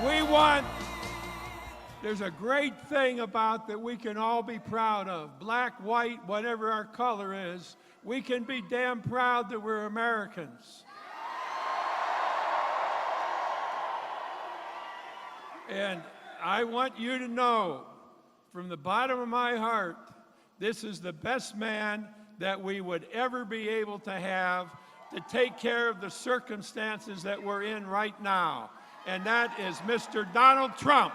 We want, there's a great thing about that we can all be proud of. Black, white, whatever our color is, we can be damn proud that we're Americans. And I want you to know, from the bottom of my heart, this is the best man that we would ever be able to have to take care of the circumstances that we're in right now. And that is Mr. Donald Trump.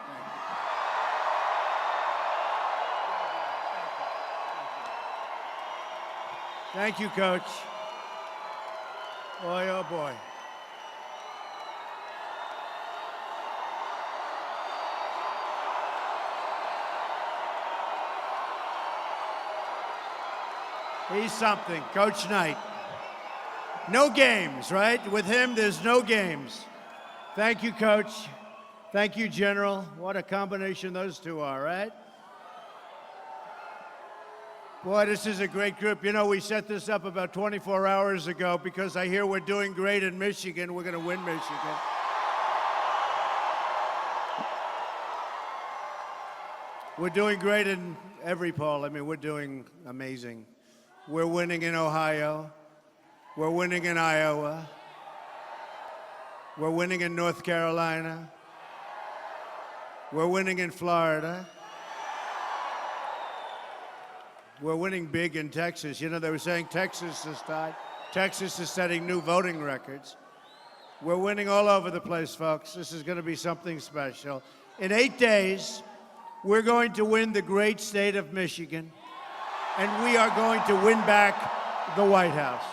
Thank you, Coach. Boy, oh boy. He's something, Coach Knight. No games, right? With him, there's no games. Thank you, Coach. Thank you, General. What a combination those two are, right? Boy, this is a great group. You know, we set this up about 24 hours ago because I hear we're doing great in Michigan. We're going to win Michigan. We're doing great in every poll. I mean, we're doing amazing. We're winning in Ohio. We're winning in Iowa. We're winning in North Carolina. We're winning in Florida. We're winning big in Texas. You know, they were saying Texas is tied. Texas is setting new voting records. We're winning all over the place, folks. This is going to be something special. In 8 days, we're going to win the great state of Michigan, and we are going to win back the White House.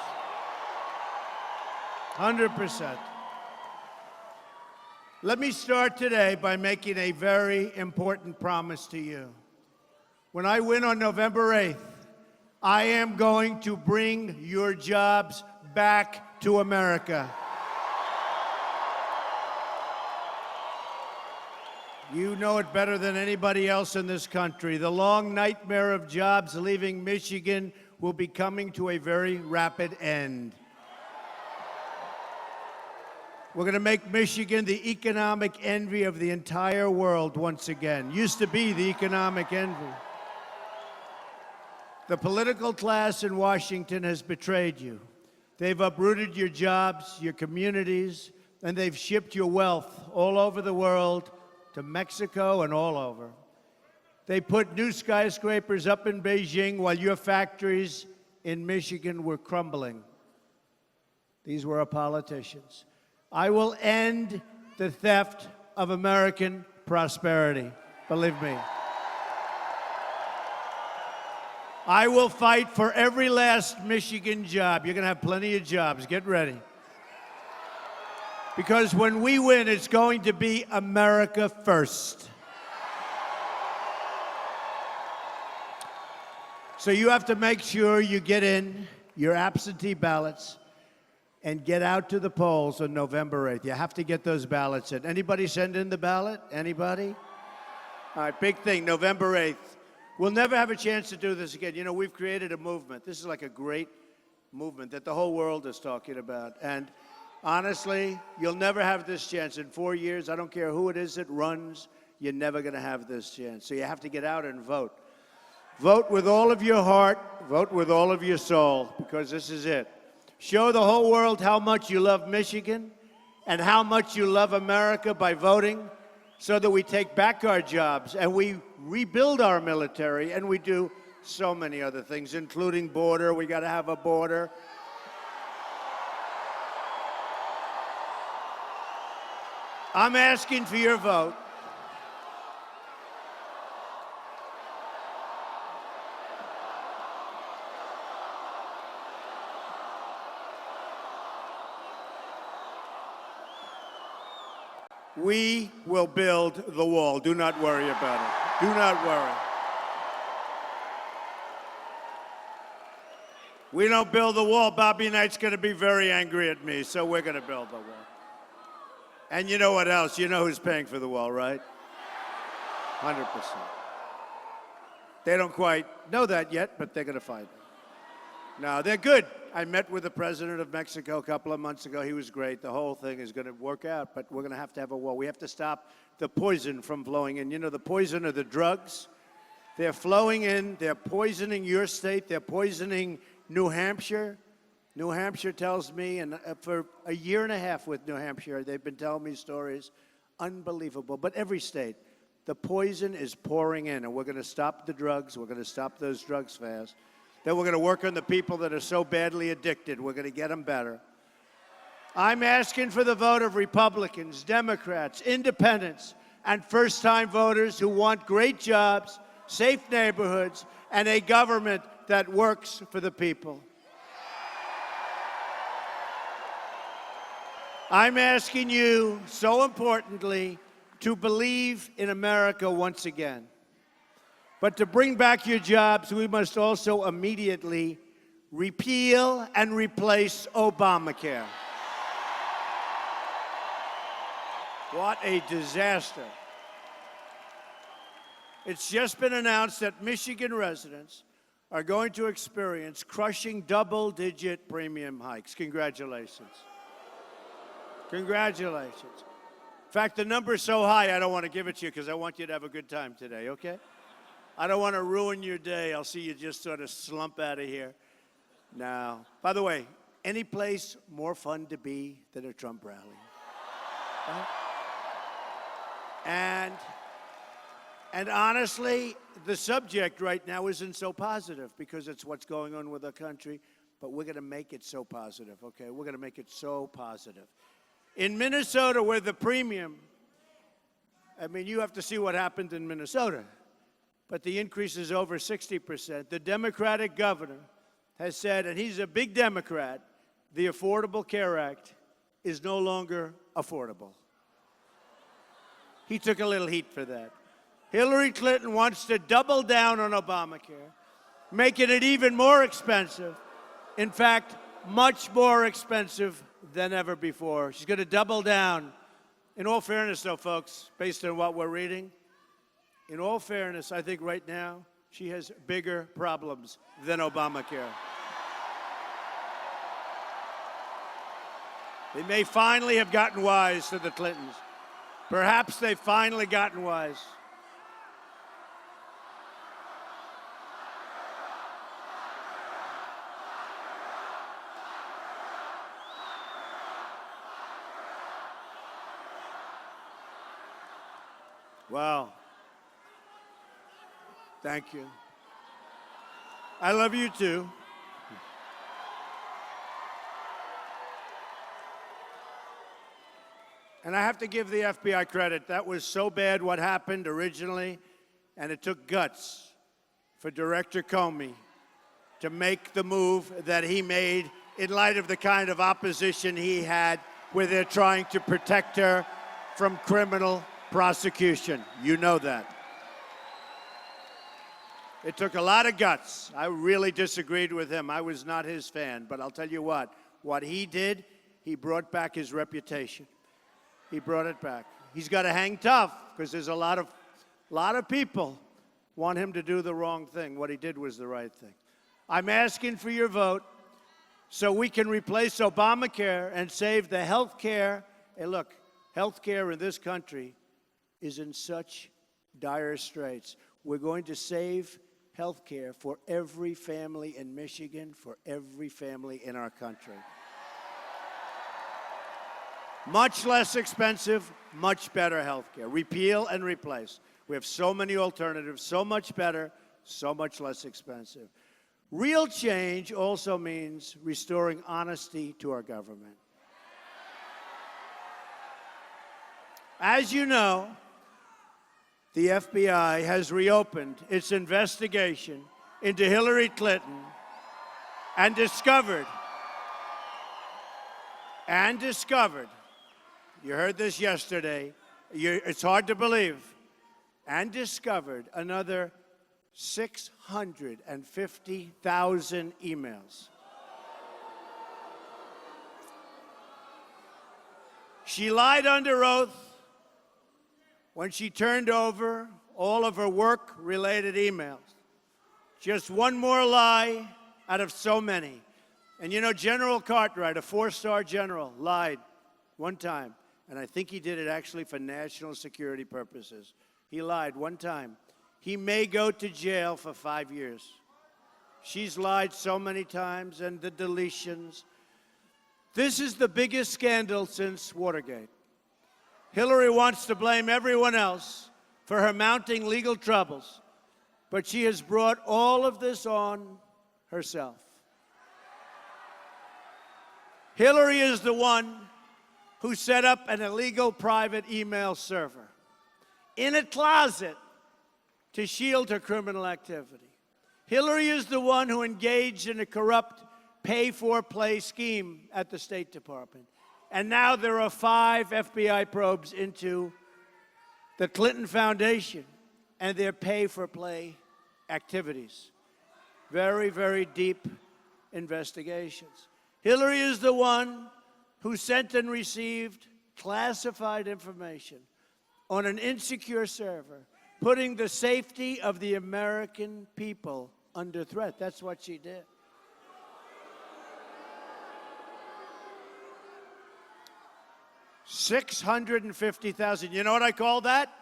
100%. Let me start today by making a very important promise to you. When I win on November 8th, I am going to bring your jobs back to America. You know it better than anybody else in this country. The long nightmare of jobs leaving Michigan will be coming to a very rapid end. We're going to make Michigan the economic envy of the entire world once again. Used to be the economic envy. The political class in Washington has betrayed you. They've uprooted your jobs, your communities, and they've shipped your wealth all over the world to Mexico and all over. They put new skyscrapers up in Beijing while your factories in Michigan were crumbling. These were our politicians. I will end the theft of American prosperity, believe me. I will fight for every last Michigan job. You're going to have plenty of jobs. Get ready. Because when we win, it's going to be America first. So you have to make sure you get in your absentee ballots and get out to the polls on November 8th. You have to get those ballots in. Anybody send in the ballot? Anybody? All right, big thing, November 8th. We'll never have a chance to do this again. You know, we've created a movement. This is like a great movement that the whole world is talking about. And honestly, you'll never have this chance. In 4 years, I don't care who it is that runs, you're never going to have this chance. So you have to get out and vote. Vote with all of your heart. Vote with all of your soul, because this is it. Show the whole world how much you love Michigan and how much you love America by voting, so that we take back our jobs and we rebuild our military, and we do so many other things, including border. We got to have a border. I'm asking for your vote. We will build the wall. Do not worry about it. Do not worry. We don't build the wall, Bobby Knight's going to be very angry at me, so we're going to build the wall. And you know what else? You know who's paying for the wall, right? 100%. They don't quite know that yet, but they're going to find it. No, they're good. I met with the president of Mexico a couple of months ago. He was great. The whole thing is going to work out, but we're going to have a war. We have to stop the poison from flowing in. You know, the poison are the drugs. They're flowing in. They're poisoning your state. They're poisoning New Hampshire. New Hampshire tells me, and for a year and a half with New Hampshire, they've been telling me stories. Unbelievable. But every state, the poison is pouring in, and we're going to stop the drugs. We're going to stop those drugs fast. Then we're going to work on the people that are so badly addicted. We're going to get them better. I'm asking for the vote of Republicans, Democrats, independents, and first-time voters who want great jobs, safe neighborhoods, and a government that works for the people. I'm asking you, so importantly, to believe in America once again. But to bring back your jobs, we must also immediately repeal and replace Obamacare. What a disaster. It's just been announced that Michigan residents are going to experience crushing double-digit premium hikes. Congratulations. Congratulations. In fact, the number is so high, I don't want to give it to you because I want you to have a good time today, okay? I don't want to ruin your day. I'll see you just sort of slump out of here. Now, by the way, any place more fun to be than a Trump rally? Right? And honestly, the subject right now isn't so positive because it's what's going on with our country, but we're going to make it so positive, okay? We're going to make it so positive. In Minnesota, where the premium, I mean, you have to see what happened in Minnesota, but the increase is over 60%. The Democratic governor has said, and he's a big Democrat, the Affordable Care Act is no longer affordable. He took a little heat for that. Hillary Clinton wants to double down on Obamacare, making it even more expensive. In fact, much more expensive than ever before. She's going to double down. In all fairness, though, folks, based on what we're reading, in all fairness, I think right now she has bigger problems than Obamacare. They may finally have gotten wise to the Clintons. Perhaps they've finally gotten wise. Wow. Thank you. I love you too. And I have to give the FBI credit. That was so bad what happened originally, and it took guts for Director Comey to make the move that he made in light of the kind of opposition he had where they're trying to protect her from criminal prosecution. You know that. It took a lot of guts. I really disagreed with him. I was not his fan. But I'll tell you what he did, he brought back his reputation. He brought it back. He's got to hang tough because there's a lot of people want him to do the wrong thing. What he did was the right thing. I'm asking for your vote so we can replace Obamacare and save the health care. Hey, look, health care in this country is in such dire straits. We're going to save health care for every family in Michigan, for every family in our country. Much less expensive, much better health care. Repeal and replace. We have so many alternatives, so much better, so much less expensive. Real change also means restoring honesty to our government. As you know, the FBI has reopened its investigation into Hillary Clinton and discovered, you heard this yesterday, it's hard to believe, and discovered another 650,000 emails. She lied under oath when she turned over all of her work-related emails. Just one more lie out of so many. And you know, General Cartwright, a 4-star general, lied one time. And I think he did it actually for national security purposes. He lied one time. He may go to jail for 5 years. She's lied so many times, and the deletions. This is the biggest scandal since Watergate. Hillary wants to blame everyone else for her mounting legal troubles, but she has brought all of this on herself. Hillary is the one who set up an illegal private email server in a closet to shield her criminal activity. Hillary is the one who engaged in a corrupt pay-for-play scheme at the State Department. And now there are 5 FBI probes into the Clinton Foundation and their pay-for-play activities. Very, very deep investigations. Hillary is the one who sent and received classified information on an insecure server, putting the safety of the American people under threat. That's what she did. $650,000. You know what I call that?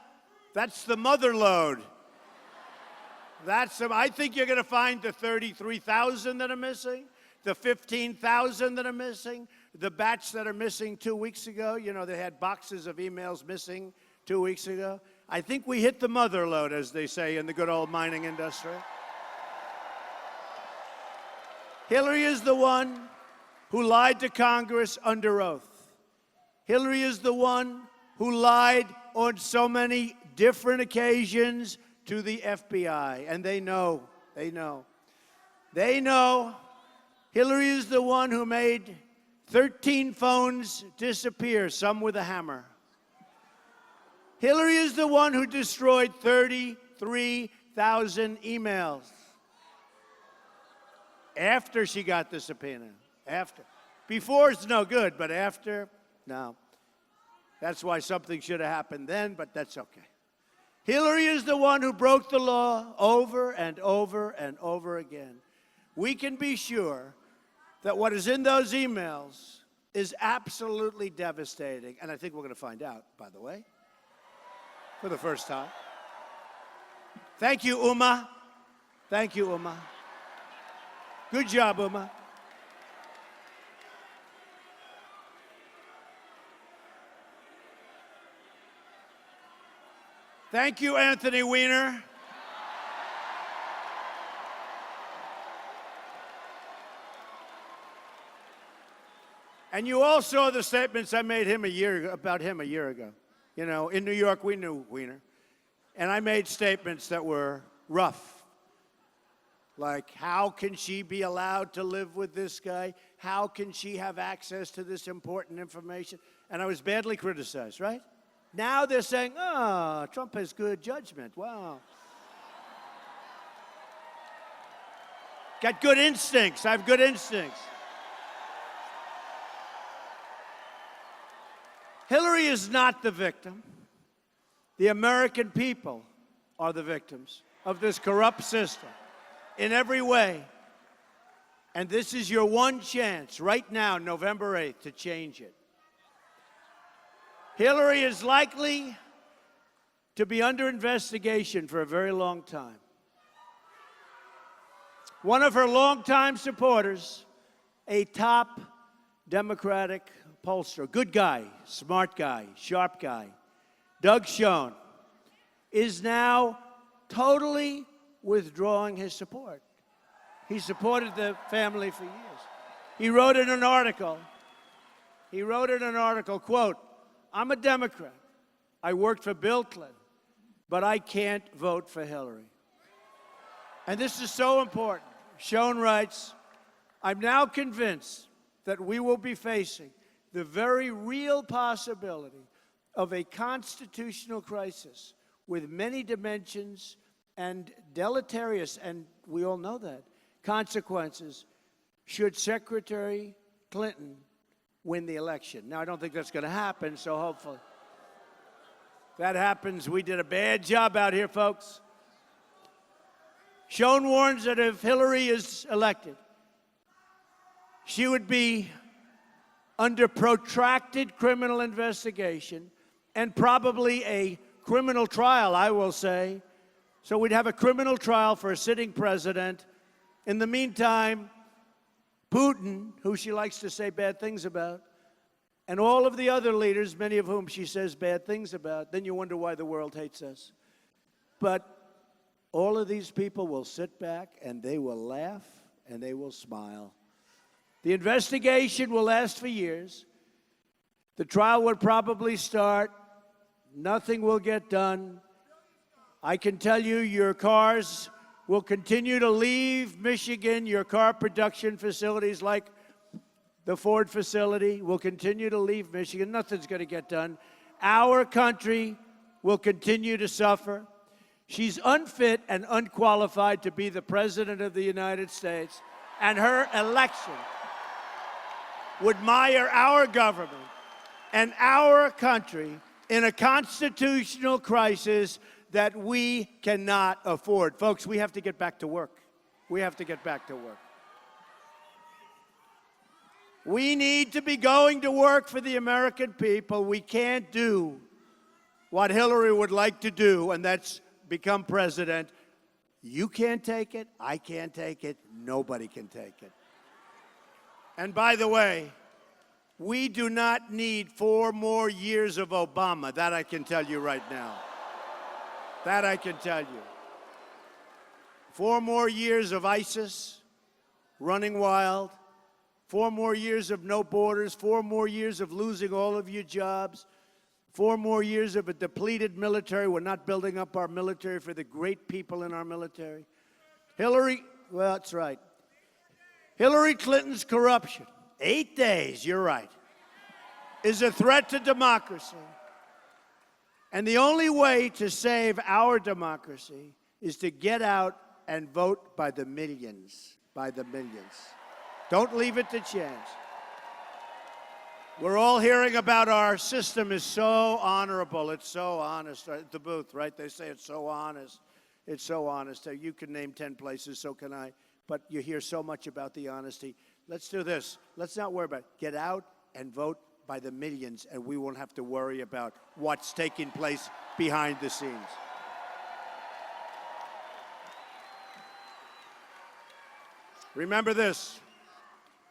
That's the mother load. I think you're going to find the 33,000 that are missing, the 15,000 that are missing, the batch that are missing 2 weeks ago. You know, they had boxes of emails missing 2 weeks ago. I think we hit the mother load, as they say in the good old mining industry. Hillary is the one who lied to Congress under oath. Hillary is the one who lied on so many different occasions to the FBI, and they know. Hillary is the one who made 13 phones disappear, some with a hammer. Hillary is the one who destroyed 33,000 emails after she got the subpoena. After. Before it's no good, but after, no. That's why something should have happened then, but that's okay. Hillary is the one who broke the law over and over and over again. We can be sure that what is in those emails is absolutely devastating. And I think we're going to find out, by the way, for the first time. Thank you, Uma. Thank you, Uma. Good job, Uma. Thank you, Anthony Weiner. And you all saw the statements I made about him a year ago. You know, in New York, we knew Weiner. And I made statements that were rough. Like, how can she be allowed to live with this guy? How can she have access to this important information? And I was badly criticized, right? Now they're saying, Trump has good judgment. Wow. Got good instincts. I have good instincts. Hillary is not the victim. The American people are the victims of this corrupt system in every way. And this is your one chance right now, November 8th, to change it. Hillary is likely to be under investigation for a very long time. One of her longtime supporters, a top Democratic pollster, good guy, smart guy, sharp guy, Doug Schoen, is now totally withdrawing his support. He supported the family for years. He wrote in an article, quote, "I'm a Democrat. I worked for Bill Clinton, but I can't vote for Hillary." And this is so important. Schoen writes, "I'm now convinced that we will be facing the very real possibility of a constitutional crisis with many dimensions and deleterious, and we all know that, consequences should Secretary Clinton win the election." Now, I don't think that's going to happen, so hopefully. If that happens, we did a bad job out here, folks. Schoen warns that if Hillary is elected, She would be under protracted criminal investigation and probably a criminal trial, I will say. So we'd have a criminal trial for a sitting president. In the meantime, Putin, who she likes to say bad things about, and all of the other leaders, many of whom she says bad things about, then you wonder why the world hates us. But all of these people will sit back and they will laugh and they will smile. The investigation will last for years. The trial would probably start. Nothing will get done. I can tell you your cars will continue to leave Michigan. Your car production facilities like the Ford facility will continue to leave Michigan. Nothing's going to get done. Our country will continue to suffer. She's unfit and unqualified to be the President of the United States, and her election would mire our government and our country in a constitutional crisis that we cannot afford. Folks, we have to get back to work. We have to get back to work. We need to be going to work for the American people. We can't do what Hillary would like to do, and that's become president. You can't take it. I can't take it. Nobody can take it. And by the way, we do not need 4 more years of Obama. That I can tell you right now. That I can tell you. 4 more years of ISIS running wild. 4 more years of no borders. 4 more years of losing all of your jobs. 4 more years of a depleted military. We're not building up our military for the great people in our military. Hillary, well, that's right. Hillary Clinton's corruption, 8 days, you're right, is a threat to democracy. And the only way to save our democracy is to get out and vote by the millions, by the millions. Don't leave it to chance. We're all hearing about our system is so honorable, it's so honest. At the booth, right? They say it's so honest. It's so honest. You can name 10 places, so can I. But you hear so much about the honesty. Let's do this. Let's not worry about it. Get out and vote by the millions, and we won't have to worry about what's taking place behind the scenes. Remember this.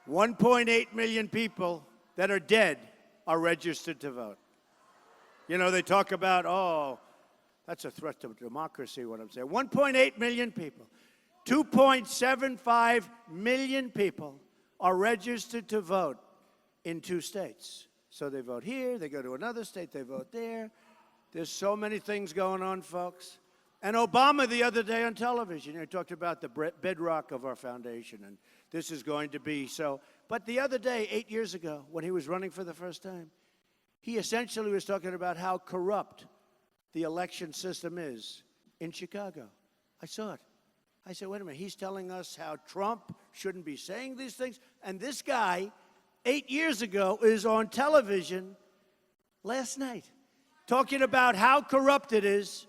1.8 million people that are dead are registered to vote. You know, they talk about, oh, that's a threat to democracy, what I'm saying. 1.8 million people. 2.75 million people are registered to vote in 2 states. So they vote here, they go to another state, they vote there. There's so many things going on, folks. And Obama the other day on television, he talked about the bedrock of our foundation, and this is going to be so. But the other day, 8 years ago, when he was running for the first time, he essentially was talking about how corrupt the election system is in Chicago. I saw it. I said, wait a minute, he's telling us how Trump shouldn't be saying these things? And this guy, 8 years ago, is on television last night talking about how corrupt it is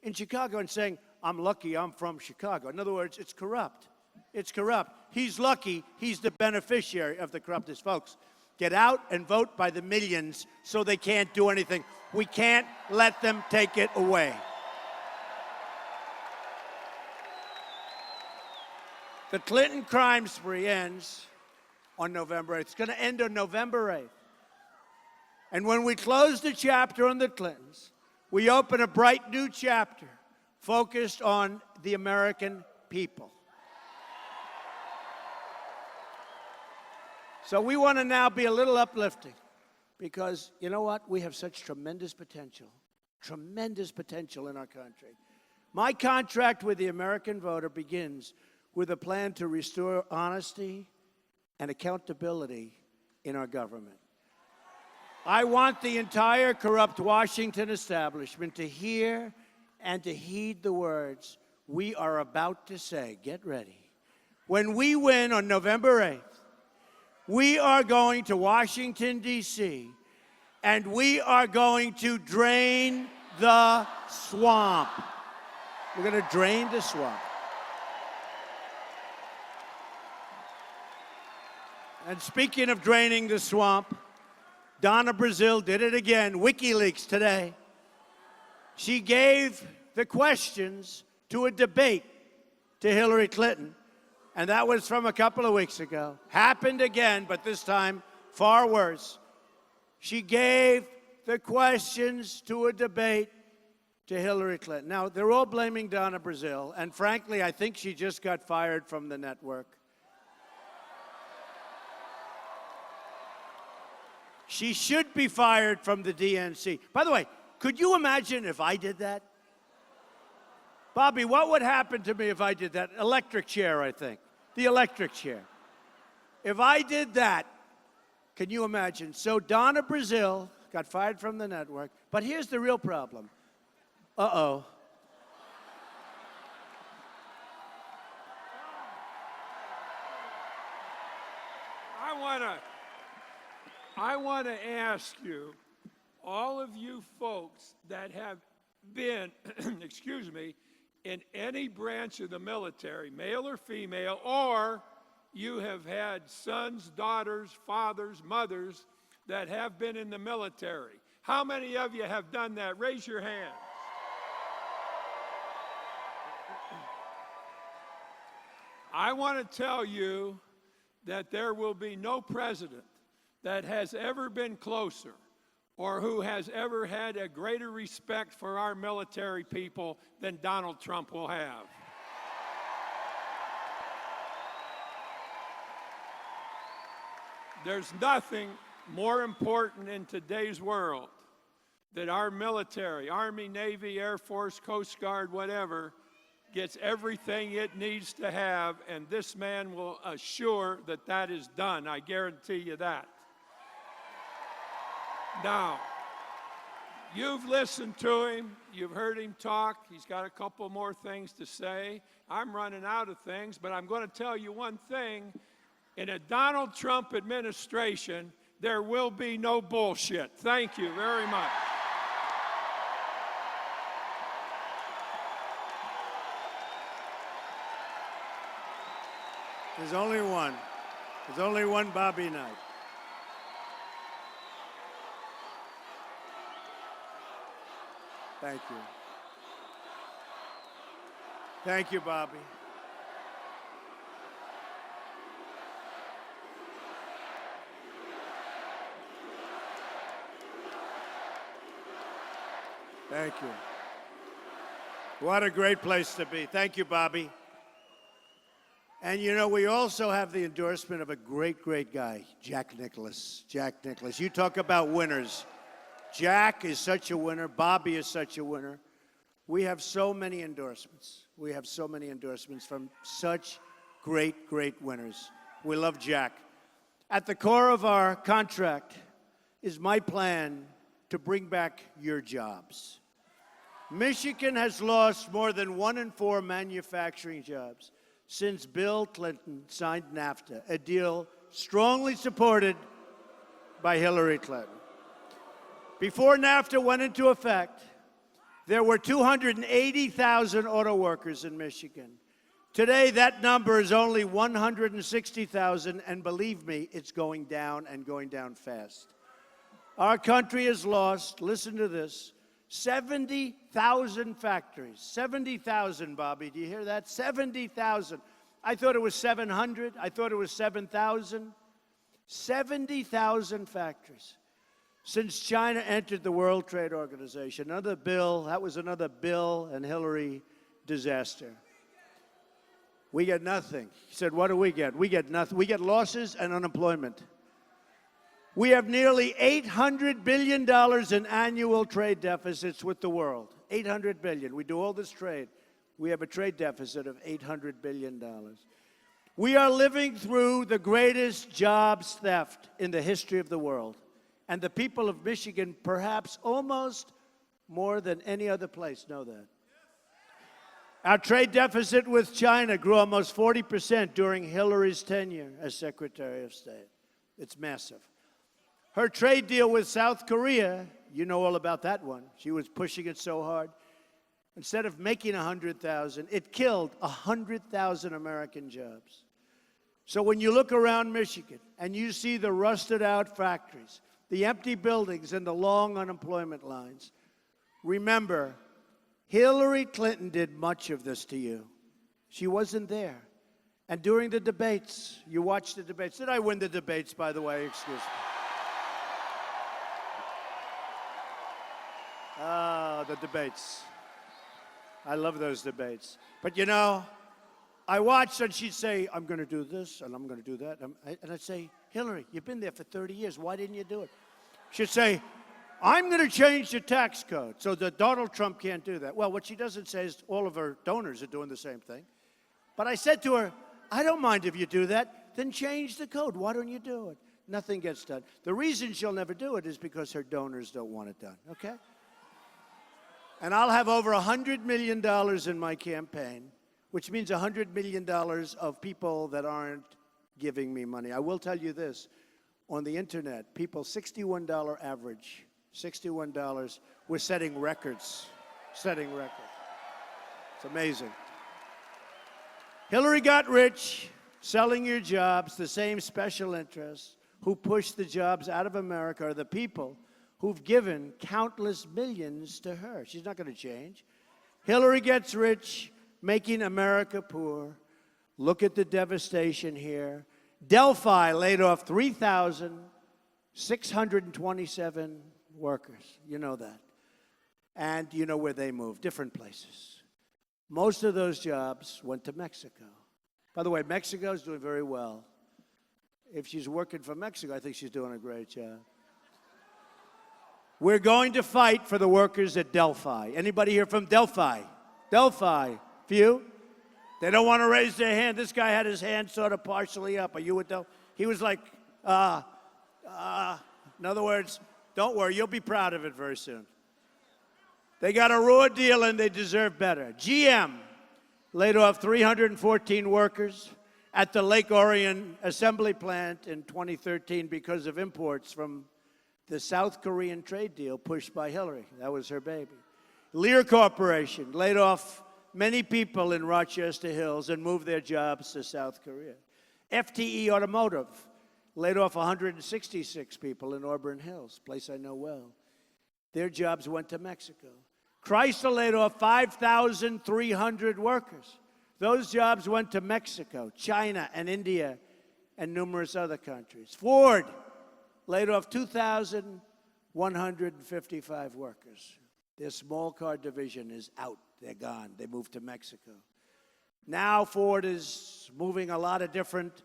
in Chicago and saying, I'm lucky I'm from Chicago. In other words, it's corrupt. It's corrupt. He's lucky he's the beneficiary of the corruptness. Folks, get out and vote by the millions so they can't do anything. We can't let them take it away. The Clinton crime spree ends on November 8th. It's going to end on November 8th. And when we close the chapter on the Clintons, we open a bright new chapter focused on the American people. So we want to now be a little uplifting because, you know what? We have such tremendous potential in our country. My contract with the American voter begins with a plan to restore honesty and accountability in our government. I want the entire corrupt Washington establishment to hear and to heed the words we are about to say. Get ready. When we win on November 8th, we are going to Washington, D.C., and we are going to drain the swamp. We're going to drain the swamp. And speaking of draining the swamp, Donna Brazile did it again. WikiLeaks today. She gave the questions to a debate to Hillary Clinton, and that was from a couple of weeks ago. Happened again, but this time far worse. She gave the questions to a debate to Hillary Clinton. Now, they're all blaming Donna Brazile, and frankly, I think she just got fired from the network. She should be fired from the DNC. By the way, could you imagine if I did that? Bobby, what would happen to me if I did that? Electric chair, I think. The electric chair. If I did that, can you imagine? So Donna Brazile got fired from the network. But here's the real problem. Uh-oh. I want to ask you, all of you folks that have been, excuse me, in any branch of the military, male or female, or you have had sons, daughters, fathers, mothers that have been in the military. How many of you have done that? Raise your hand. I want to tell you that there will be no president that has ever been closer or who has ever had a greater respect for our military people than Donald Trump will have. There's nothing more important in today's world that our military, Army, Navy, Air Force, Coast Guard, whatever, gets everything it needs to have, and this man will assure that that is done. I guarantee you that. Now, you've listened to him, you've heard him talk, he's got a couple more things to say. I'm running out of things, but I'm going to tell you one thing. In a Donald Trump administration, there will be no bullshit. Thank you very much. There's only one. There's only one Bobby Knight. Thank you. Thank you, Bobby. Thank you. What a great place to be. Thank you, Bobby. And you know, we also have the endorsement of a great, great guy, Jack Nicklaus. Jack Nicklaus. You talk about winners. Jack is such a winner. Bobby is such a winner. We have so many endorsements. We have so many endorsements from such great, great winners. We love Jack. At the core of our contract is my plan to bring back your jobs. Michigan has lost more than 1 in 4 manufacturing jobs since Bill Clinton signed NAFTA, a deal strongly supported by Hillary Clinton. Before NAFTA went into effect, there were 280,000 auto workers in Michigan. Today, that number is only 160,000, and believe me, it's going down and going down fast. Our country has lost, listen to this, 70,000 factories. 70,000, Bobby, do you hear that? 70,000. I thought it was 700. I thought it was 7,000. 70,000 factories. Since China entered the World Trade Organization, that was another Bill and Hillary disaster. We get nothing. He said, what do we get? We get nothing. We get losses and unemployment. We have nearly $800 billion in annual trade deficits with the world. $800 billion. We do all this trade. We have a trade deficit of $800 billion. We are living through the greatest jobs theft in the history of the world. And the people of Michigan, perhaps almost more than any other place, know that. Our trade deficit with China grew almost 40% during Hillary's tenure as Secretary of State. It's massive. Her trade deal with South Korea, you know all about that one. She was pushing it so hard. Instead of making 100,000, it killed 100,000 American jobs. So when you look around Michigan and you see the rusted out factories, the empty buildings and the long unemployment lines, remember, Hillary Clinton did much of this to you. She wasn't there. And during the debates, you watched the debates. Did I win the debates, by the way? Excuse me. Ah, the debates. I love those debates. But you know, I watched and she'd say, I'm going to do this and I'm going to do that. And I'd say, Hillary, you've been there for 30 years. Why didn't you do it? She'd say, I'm going to change the tax code so that Donald Trump can't do that. Well, what she doesn't say is all of her donors are doing the same thing. But I said to her, I don't mind if you do that. Then change the code. Why don't you do it? Nothing gets done. The reason she'll never do it is because her donors don't want it done, okay? And I'll have over $100 million in my campaign, which means $100 million of people that aren't giving me money. I will tell you this. On the internet, people, $61 average, $61, we're setting records, It's amazing. Hillary got rich selling your jobs. The same special interests who push the jobs out of America are the people who've given countless millions to her. She's not going to change. Hillary gets rich, making America poor. Look at the devastation here. Delphi laid off 3,627 workers. You know that. And you know where they moved, different places. Most of those jobs went to Mexico. By the way, Mexico is doing very well. If she's working for Mexico, I think she's doing a great job. We're going to fight for the workers at Delphi. Anybody here from Delphi? Delphi. Few? They don't want to raise their hand. This guy had his hand sort of partially up. Are you with Delphi? He was like, in other words, don't worry, you'll be proud of it very soon. They got a raw deal and they deserve better. GM laid off 314 workers at the Lake Orion assembly plant in 2013 because of imports from the South Korean trade deal pushed by Hillary. That was her baby. Lear Corporation laid off many people in Rochester Hills and moved their jobs to South Korea. FTE Automotive laid off 166 people in Auburn Hills, a place I know well. Their jobs went to Mexico. Chrysler laid off 5,300 workers. Those jobs went to Mexico, China, and India, and numerous other countries. Ford laid off 2,155 workers. Their small car division is out. They're gone. They moved to Mexico. Now Ford is moving a lot of different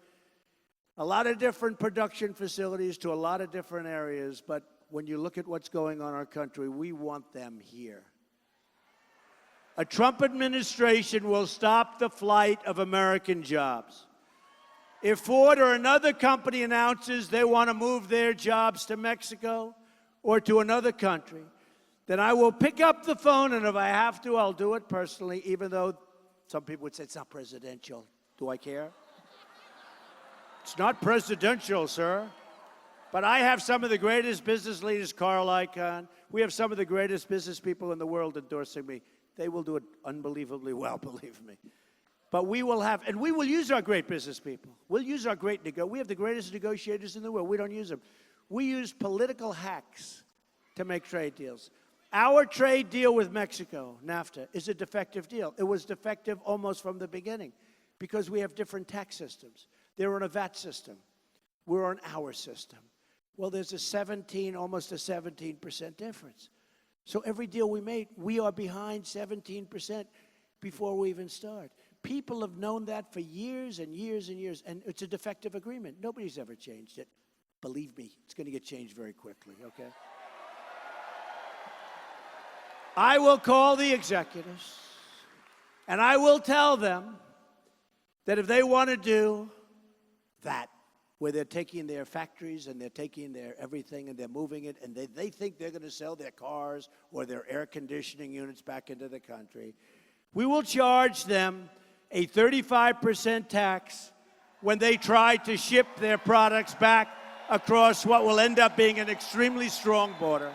production facilities to a lot of different areas, but when you look at what's going on in our country, we want them here. A Trump administration will stop the flight of American jobs. If Ford or another company announces they want to move their jobs to Mexico or to another country, then I will pick up the phone, and if I have to, I'll do it personally, even though some people would say it's not presidential. Do I care? It's not presidential, sir. But I have some of the greatest business leaders, Carl Icahn. We have some of the greatest business people in the world endorsing me. They will do it unbelievably well, believe me. But we will have, and we will use our great business people. We'll use our great we have the greatest negotiators in the world. We don't use them. We use political hacks to make trade deals. Our trade deal with Mexico, NAFTA, is a defective deal. It was defective almost from the beginning because we have different tax systems. They're on a VAT system. We're on our system. Well, there's almost a 17% difference. So every deal we make, we are behind 17% before we even start. People have known that for years and years and years, and it's a defective agreement. Nobody's ever changed it. Believe me, it's going to get changed very quickly, okay? I will call the executives, and I will tell them that if they want to do that, where they're taking their factories and they're taking their everything and they're moving it, and they think they're going to sell their cars or their air conditioning units back into the country, we will charge them a 35% tax when they try to ship their products back across what will end up being an extremely strong border.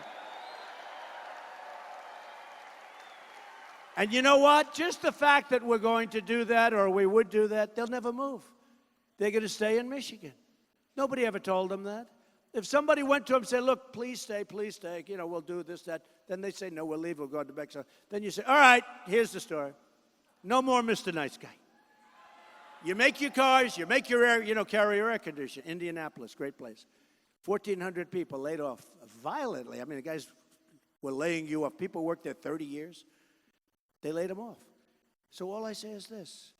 And you know what? Just the fact that we're going to do that, or we would do that, they'll never move. they're going to stay in Michigan. Nobody ever told them that. If somebody went to them and said, look, please stay, we'll do this, that, then they say, no, we'll leave, we'll go to Mexico. Then you say, all right, here's the story. No more Mr. Nice Guy. You make your cars, you make your air, carry your air conditioner. Indianapolis, great place. 1,400 people laid off violently. I mean, the guys were laying you off. People worked there 30 years. They laid them off. So all I say is this.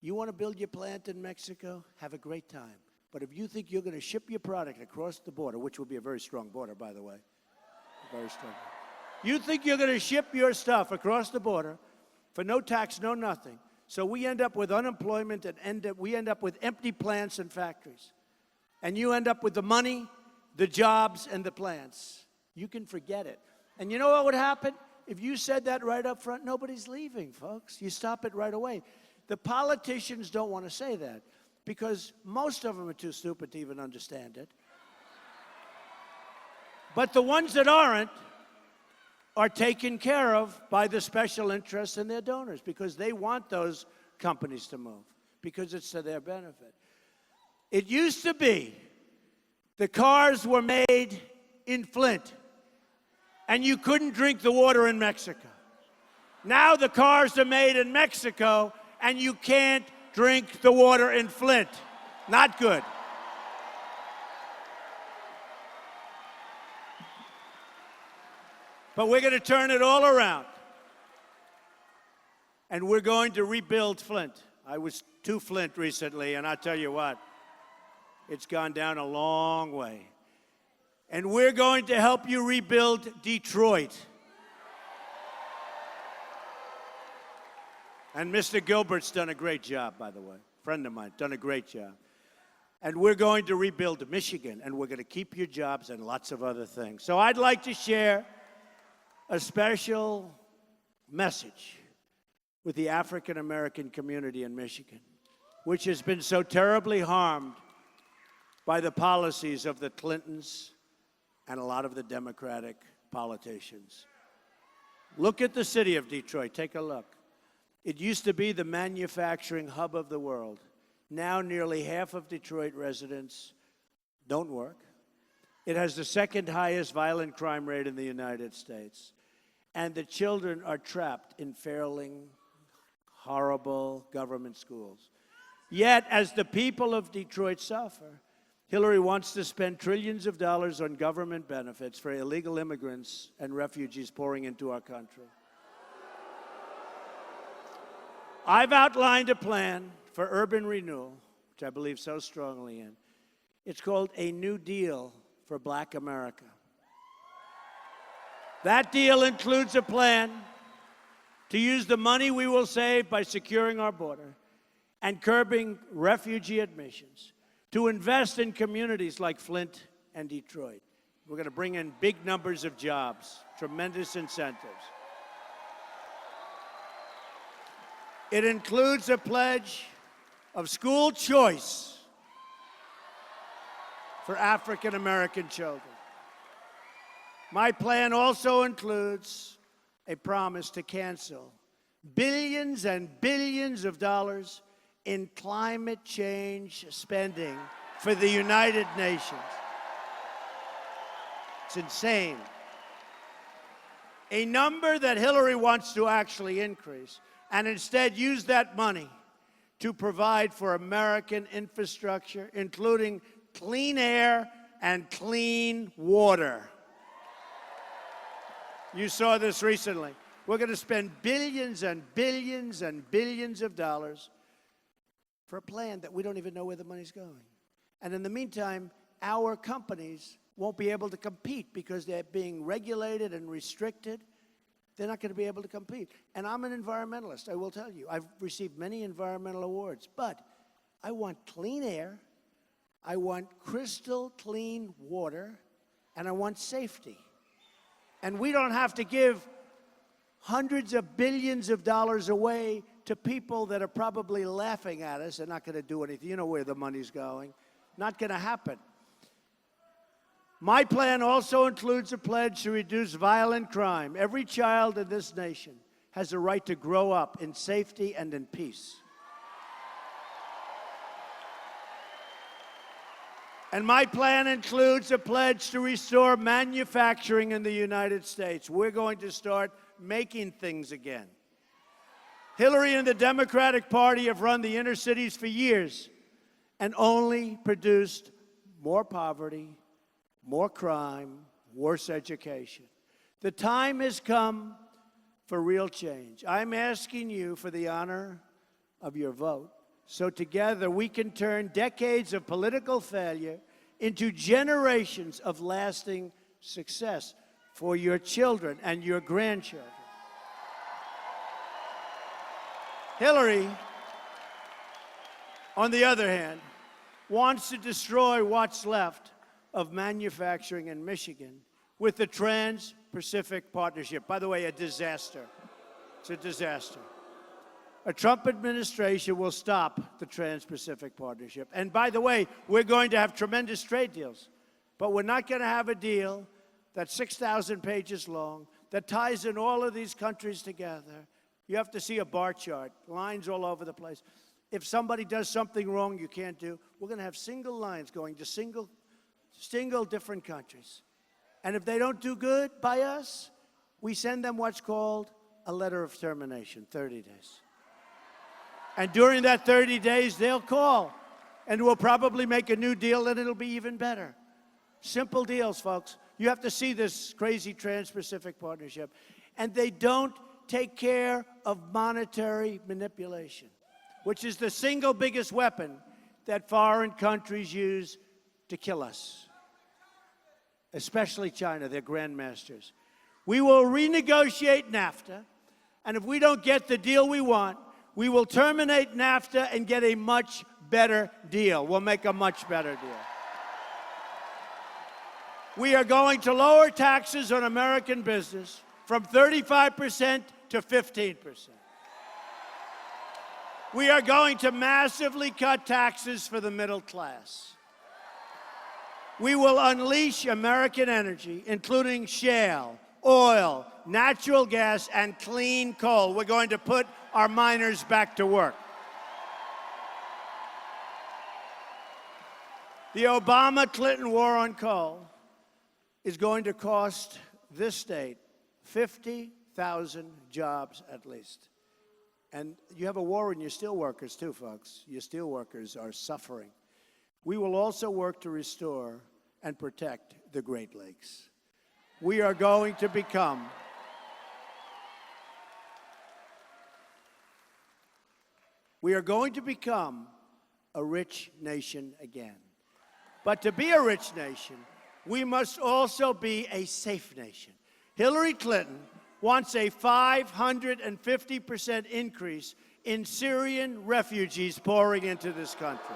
You want to build your plant in Mexico? Have a great time. But if you think you're going to ship your product across the border, which will be a very strong border, by the way, very strong. You think you're going to ship your stuff across the border for no tax, no nothing. So we end up with unemployment and we end up with empty plants and factories. And you end up with the money, the jobs, and the plants. You can forget it. And you know what would happen? If you said that right up front, nobody's leaving, folks. You stop it right away. The politicians don't want to say that because most of them are too stupid to even understand it. But the ones that aren't are taken care of by the special interests and their donors because they want those companies to move because it's to their benefit. It used to be the cars were made in Flint and you couldn't drink the water in Mexico. Now the cars are made in Mexico and you can't drink the water in Flint. Not good. But we're going to turn it all around. And we're going to rebuild Flint. I was to Flint recently, and I'll tell you what, it's gone down a long way. And we're going to help you rebuild Detroit. And Mr. Gilbert's done a great job, by the way. Friend of mine, done a great job. And we're going to rebuild Michigan, and we're going to keep your jobs and lots of other things. So I'd like to share a special message with the African American community in Michigan, which has been so terribly harmed by the policies of the Clintons and a lot of the Democratic politicians. Look at the city of Detroit. Take a look. It used to be the manufacturing hub of the world. Now nearly half of Detroit residents don't work. It has the second highest violent crime rate in the United States. And the children are trapped in failing, horrible government schools. Yet, as the people of Detroit suffer, Hillary wants to spend trillions of dollars on government benefits for illegal immigrants and refugees pouring into our country. I've outlined a plan for urban renewal, which I believe so strongly in. It's called a New Deal for Black America. That deal includes a plan to use the money we will save by securing our border and curbing refugee admissions, to invest in communities like Flint and Detroit. We're going to bring in big numbers of jobs, tremendous incentives. It includes a pledge of school choice for African American children. My plan also includes a promise to cancel billions and billions of dollars in climate change spending for the United Nations. It's insane. A number that Hillary wants to actually increase, and instead use that money to provide for American infrastructure, including clean air and clean water. You saw this recently. We're going to spend billions and billions and billions of dollars for a plan that we don't even know where the money's going. And in the meantime, our companies won't be able to compete because they're being regulated and restricted. They're not going to be able to compete. And I'm an environmentalist, I will tell you. I've received many environmental awards, but I want clean air, I want crystal clean water, and I want safety. And we don't have to give hundreds of billions of dollars away to people that are probably laughing at us and not going to do anything. You know where the money's going. Not going to happen. My plan also includes a pledge to reduce violent crime. Every child in this nation has a right to grow up in safety and in peace. And my plan includes a pledge to restore manufacturing in the United States. We're going to start making things again. Hillary and the Democratic Party have run the inner cities for years and only produced more poverty, more crime, worse education. The time has come for real change. I'm asking you for the honor of your vote, so together we can turn decades of political failure into generations of lasting success for your children and your grandchildren. Hillary, on the other hand, wants to destroy what's left of manufacturing in Michigan with the Trans-Pacific Partnership. By the way, a disaster. It's a disaster. A Trump administration will stop the Trans-Pacific Partnership. And by the way, we're going to have tremendous trade deals. But we're not going to have a deal that's 6,000 pages long, that ties in all of these countries together. You have to see a bar chart, lines all over the place. If somebody does something wrong you can't do, we're going to have single lines going to single different countries. And if they don't do good by us, we send them what's called a letter of termination, 30 days. And during that 30 days, they'll call, and we'll probably make a new deal, and it'll be even better. Simple deals, folks. You have to see this crazy Trans-Pacific Partnership. And they don't take care of monetary manipulation, which is the single biggest weapon that foreign countries use to kill us, especially China, their grandmasters. We will renegotiate NAFTA, and if we don't get the deal we want, we will terminate NAFTA and get a much better deal. We'll make a much better deal. We are going to lower taxes on American business from 35% to 15%. We are going to massively cut taxes for the middle class. We will unleash American energy, including shale, oil, natural gas, and clean coal. We're going to put our miners back to work. The Obama-Clinton war on coal is going to cost this state 50,000 jobs at least. And you have a war on your steelworkers too, folks. Your steelworkers are suffering. We will also work to restore and protect the Great Lakes. We are going to become a rich nation again. But to be a rich nation, we must also be a safe nation. Hillary Clinton wants a 550% increase in Syrian refugees pouring into this country.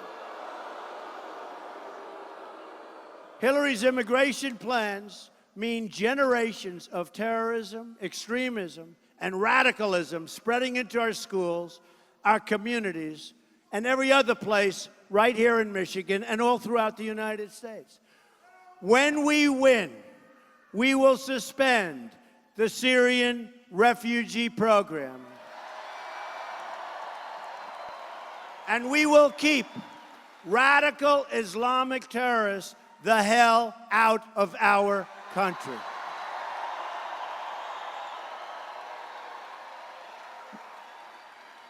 Hillary's immigration plans mean generations of terrorism, extremism, and radicalism spreading into our schools, our communities, and every other place right here in Michigan and all throughout the United States. When we win, we will suspend the Syrian refugee program. And we will keep radical Islamic terrorists the hell out of our country.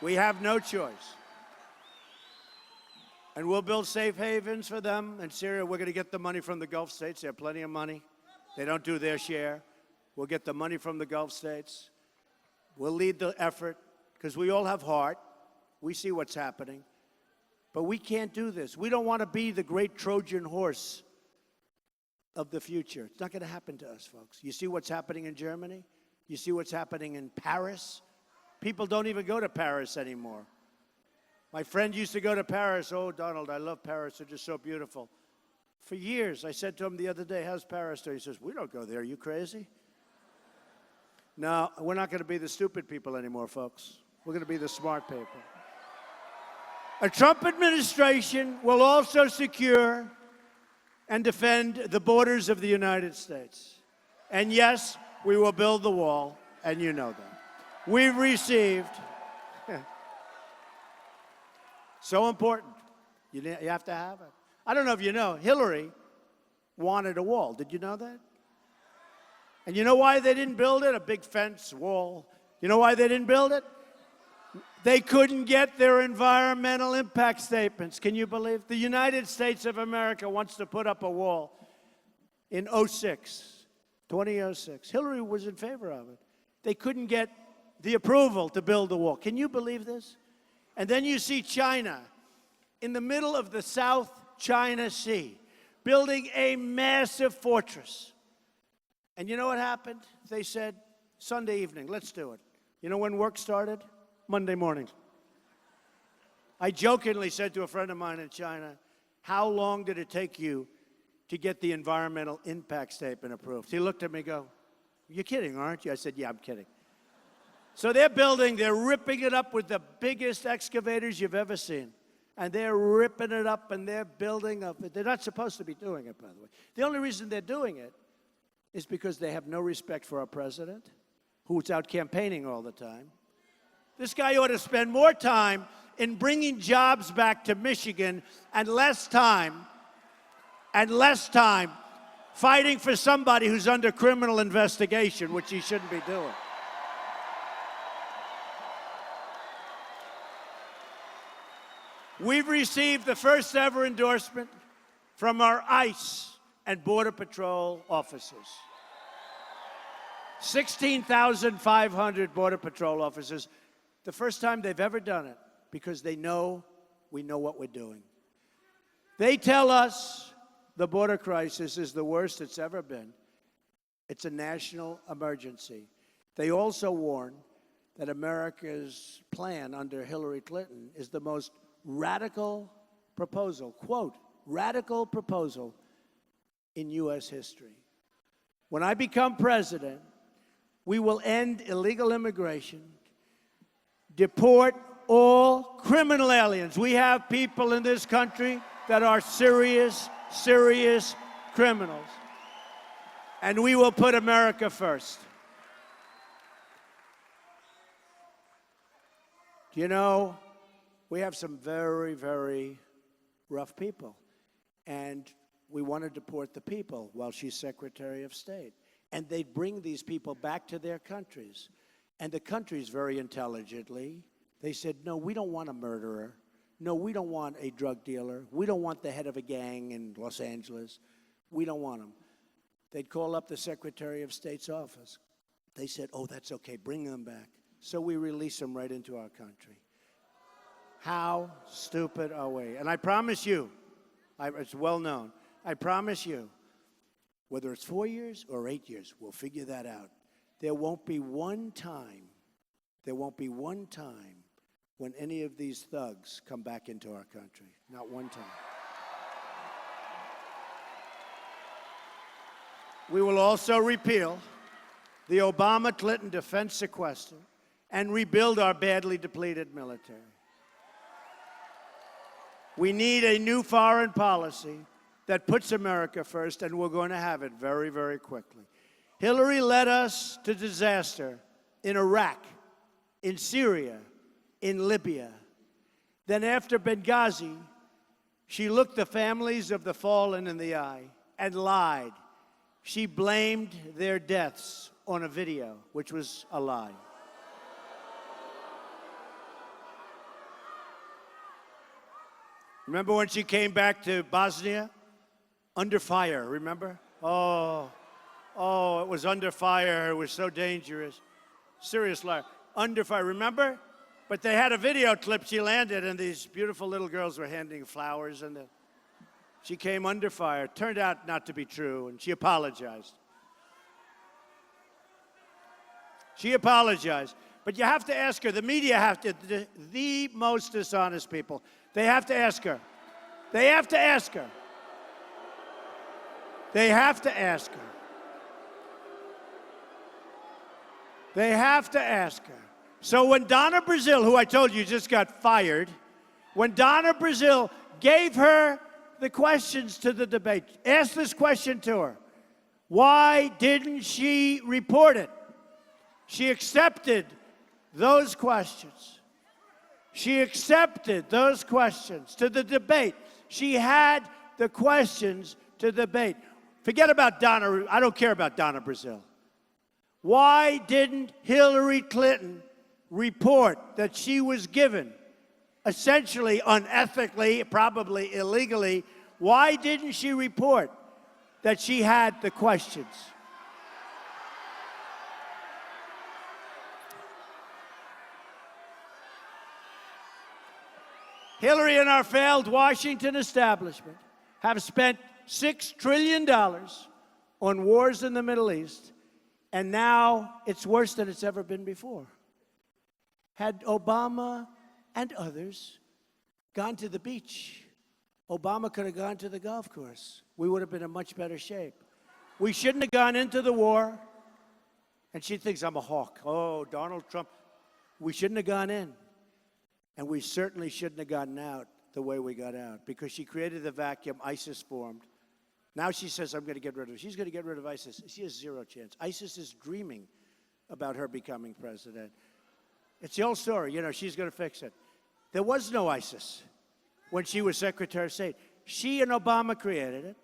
We have no choice. And we'll build safe havens for them. In Syria, we're going to get the money from the Gulf states. They have plenty of money. They don't do their share. We'll get the money from the Gulf states. We'll lead the effort because we all have heart. We see what's happening. But we can't do this. We don't want to be the great Trojan horse of the future. It's not going to happen to us, folks. You see what's happening in Germany? You see what's happening in Paris? People don't even go to Paris anymore. My friend used to go to Paris. Oh, Donald, I love Paris. They're just so beautiful. For years, I said to him the other day, how's Paris there? He says, we don't go there. Are you crazy? No, we're not going to be the stupid people anymore, folks. We're going to be the smart people. A Trump administration will also secure and defend the borders of the United States. And yes, we will build the wall, and you know that. We've received, so important, you have to have it, I don't know if you know, Hillary wanted a wall. Did you know that? And you know why they didn't build it? A big fence, wall. You know why they didn't build it? They couldn't get their environmental impact statements. Can you believe? The United States of America wants to put up a wall in 2006. Hillary was in favor of it. They couldn't get the approval to build the wall. Can you believe this? And then you see China in the middle of the South China Sea building a massive fortress. And you know what happened? They said, Sunday evening, let's do it. You know when work started? Monday morning. I jokingly said to a friend of mine in China, how long did it take you to get the environmental impact statement approved? He looked at me and go, you're kidding, aren't you? I said, yeah, I'm kidding. So they're ripping it up with the biggest excavators you've ever seen. And they're ripping it up and they're building up. They're not supposed to be doing it, by the way. The only reason they're doing it is because they have no respect for our president, who's out campaigning all the time. This guy ought to spend more time in bringing jobs back to Michigan and less time fighting for somebody who's under criminal investigation, which he shouldn't be doing. We've received the first ever endorsement from our ICE and Border Patrol officers. 16,500 Border Patrol officers. The first time they've ever done it, because they know we know what we're doing. They tell us the border crisis is the worst it's ever been. It's a national emergency. They also warn that America's plan under Hillary Clinton is the most radical proposal, quote, radical proposal in U.S. history. When I become president, we will end illegal immigration, deport all criminal aliens. We have people in this country that are serious, serious criminals. And we will put America first. You know, we have some very, very rough people. And we want to deport the people while she's Secretary of State. And they'd bring these people back to their countries. And the countries, very intelligently, they said, no, we don't want a murderer. No, we don't want a drug dealer. We don't want the head of a gang in Los Angeles. We don't want him. They'd call up the Secretary of State's office. They said, oh, that's okay, bring them back. So we release them right into our country. How stupid are we? And I promise you, it's well known, I promise you, whether it's 4 years or 8 years, we'll figure that out. There won't be one time when any of these thugs come back into our country. Not one time. We will also repeal the Obama-Clinton defense sequester and rebuild our badly depleted military. We need a new foreign policy that puts America first, and we're going to have it very, very quickly. Hillary led us to disaster in Iraq, in Syria, in Libya. Then after Benghazi, she looked the families of the fallen in the eye and lied. She blamed their deaths on a video, which was a lie. Remember when she came back to Bosnia? Under fire, remember? Oh, it was under fire. It was so dangerous. Serious liar. Under fire, remember? But they had a video clip. She landed, and these beautiful little girls were handing flowers, and she came under fire. Turned out not to be true, and she apologized. She apologized. But you have to ask her. The media have to, the most dishonest people, they have to ask her. They have to ask her. They have to ask her. They have to ask her. So when Donna Brazile, who I told you just got fired, when Donna Brazile gave her the questions to the debate, asked this question to her, why didn't she report it? She accepted those questions. She accepted those questions to the debate. She had the questions to debate. Forget about Donna. I don't care about Donna Brazile. Why didn't Hillary Clinton report that she was given, essentially unethically, probably illegally, why didn't she report that she had the questions? Hillary and our failed Washington establishment have spent $6 trillion on wars in the Middle East, and now it's worse than it's ever been before. Had Obama and others gone to the beach, Obama could have gone to the golf course. We would have been in much better shape. We shouldn't have gone into the war. And she thinks I'm a hawk. Oh, Donald Trump. We shouldn't have gone in. And we certainly shouldn't have gotten out the way we got out, because she created the vacuum, ISIS formed. Now she says, I'm going to get rid of it. She's going to get rid of ISIS. She has zero chance. ISIS is dreaming about her becoming president. It's the old story. You know, she's going to fix it. There was no ISIS when she was Secretary of State. She and Obama created it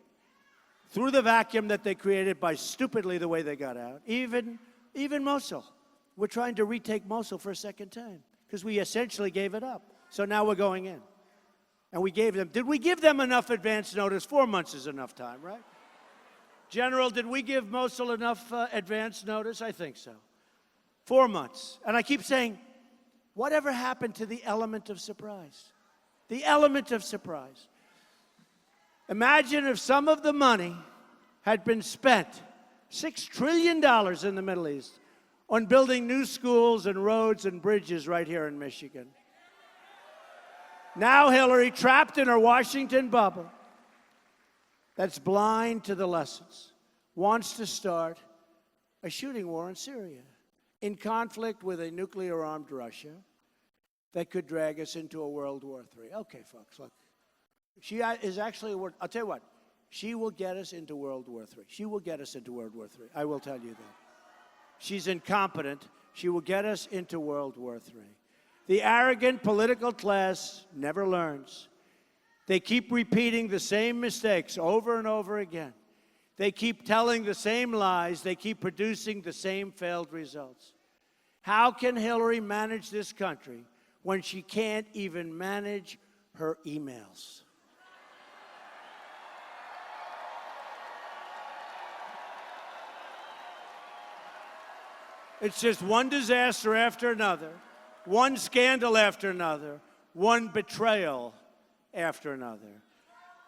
through the vacuum that they created by stupidly the way they got out. Even Mosul. We're trying to retake Mosul for a second time because we essentially gave it up. So now we're going in. And we gave them, did we give them enough advance notice? 4 months is enough time, right? General, did we give Mosul enough advance notice? I think so. 4 months. And I keep saying, whatever happened to the element of surprise? The element of surprise. Imagine if some of the money had been spent, $6 trillion in the Middle East, on building new schools and roads and bridges right here in Michigan. Now Hillary, trapped in her Washington bubble, that's blind to the lessons, wants to start a shooting war in Syria, in conflict with a nuclear-armed Russia that could drag us into a World War III. Okay, folks, look. She is actually, I'll tell you what, she will get us into World War III. She will get us into World War III. I will tell you that. She's incompetent. She will get us into World War III. The arrogant political class never learns. They keep repeating the same mistakes over and over again. They keep telling the same lies. They keep producing the same failed results. How can Hillary manage this country when she can't even manage her emails? It's just one disaster after another, one scandal after another, one betrayal after another.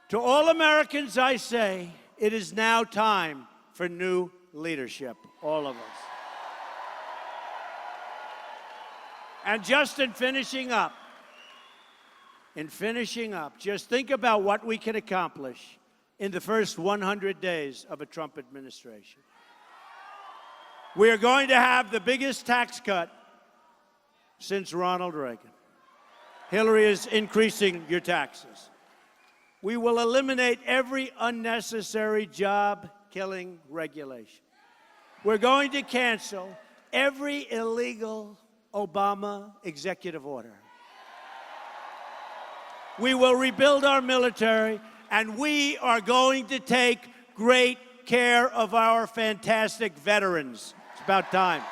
To all Americans, I say, it is now time for new leadership, all of us. And just in finishing up, just think about what we can accomplish in the first 100 days of a Trump administration. We are going to have the biggest tax cut since Ronald Reagan. Hillary is increasing your taxes. We will eliminate every unnecessary job-killing regulation. We're going to cancel every illegal Obama executive order. We will rebuild our military, and we are going to take great care of our fantastic veterans. It's about time.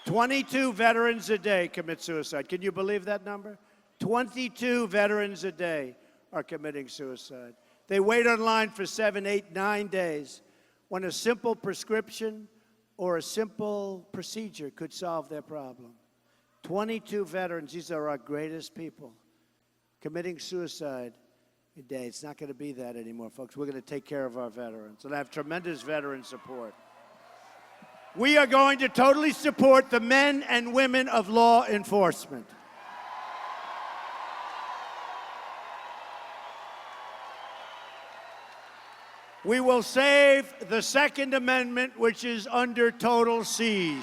"22 veterans a day commit suicide." Can you believe that number? 22 veterans a day are committing suicide. They wait online for 7, 8, 9 days when a simple prescription or a simple procedure could solve their problem. 22 veterans, these are our greatest people, committing suicide a day. It's not going to be that anymore, folks. We're going to take care of our veterans, and I have tremendous veteran support. We are going to totally support the men and women of law enforcement. We will save the Second Amendment, which is under total siege.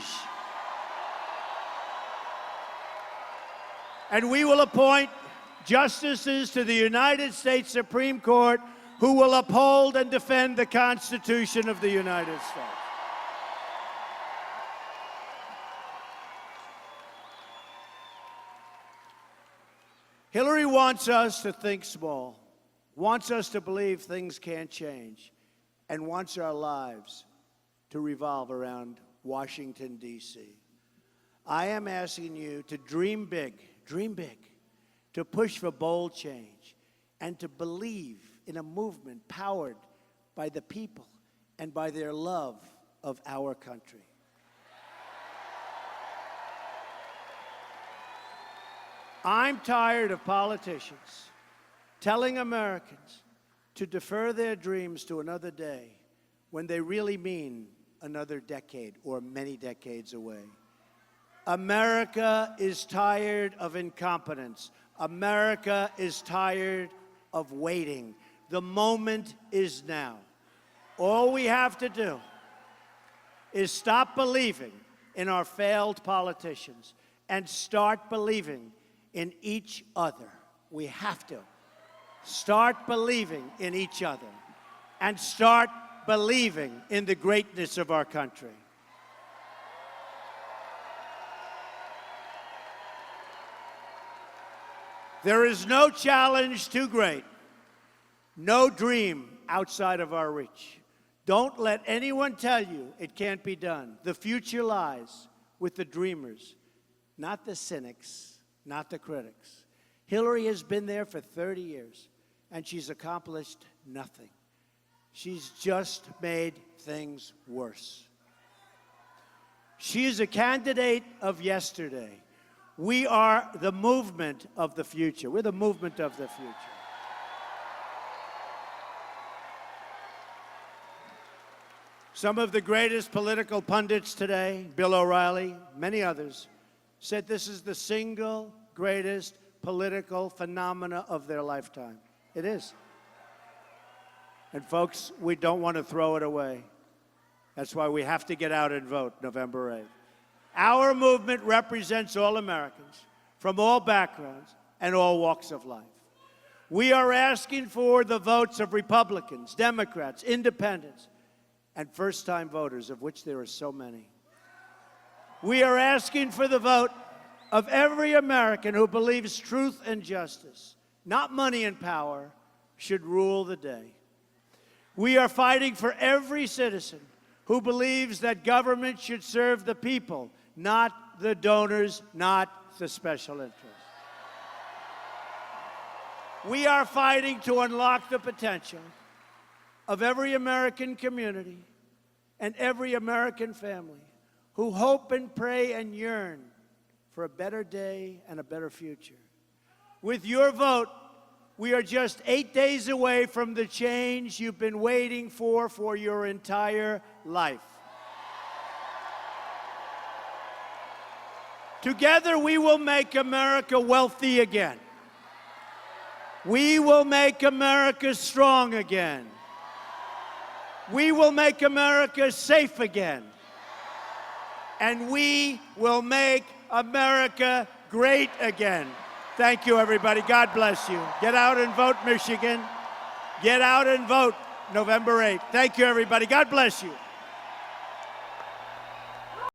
And we will appoint justices to the United States Supreme Court who will uphold and defend the Constitution of the United States. Hillary wants us to think small, wants us to believe things can't change, and wants our lives to revolve around Washington, D.C. I am asking you to dream big, to push for bold change, and to believe in a movement powered by the people and by their love of our country. I'm tired of politicians telling Americans to defer their dreams to another day when they really mean another decade or many decades away. America is tired of incompetence. America is tired of waiting. The moment is now. All we have to do is stop believing in our failed politicians and start believing in each other. We have to start believing in each other and start believing in the greatness of our country. There is no challenge too great, no dream outside of our reach. Don't let anyone tell you it can't be done. The future lies with the dreamers, not the cynics, not the critics. Hillary has been there for 30 years, and she's accomplished nothing. She's just made things worse. She is a candidate of yesterday. We are the movement of the future. We're the movement of the future. Some of the greatest political pundits today, Bill O'Reilly, many others, said this is the single greatest political phenomena of their lifetime. It is. And folks, we don't want to throw it away. That's why we have to get out and vote November 8th. Our movement represents all Americans from all backgrounds and all walks of life. We are asking for the votes of Republicans, Democrats, independents, and first-time voters, of which there are so many. We are asking for the vote of every American who believes truth and justice, not money and power, should rule the day. We are fighting for every citizen who believes that government should serve the people, not the donors, not the special interests. We are fighting to unlock the potential of every American community and every American family who hope and pray and yearn for a better day and a better future. With your vote, we are just 8 days away from the change you've been waiting for your entire life. Together, we will make America wealthy again. We will make America strong again. We will make America safe again. And we will make America great again. Thank you, everybody. God bless you. Get out and vote, Michigan. Get out and vote November 8th. Thank you, everybody. God bless you.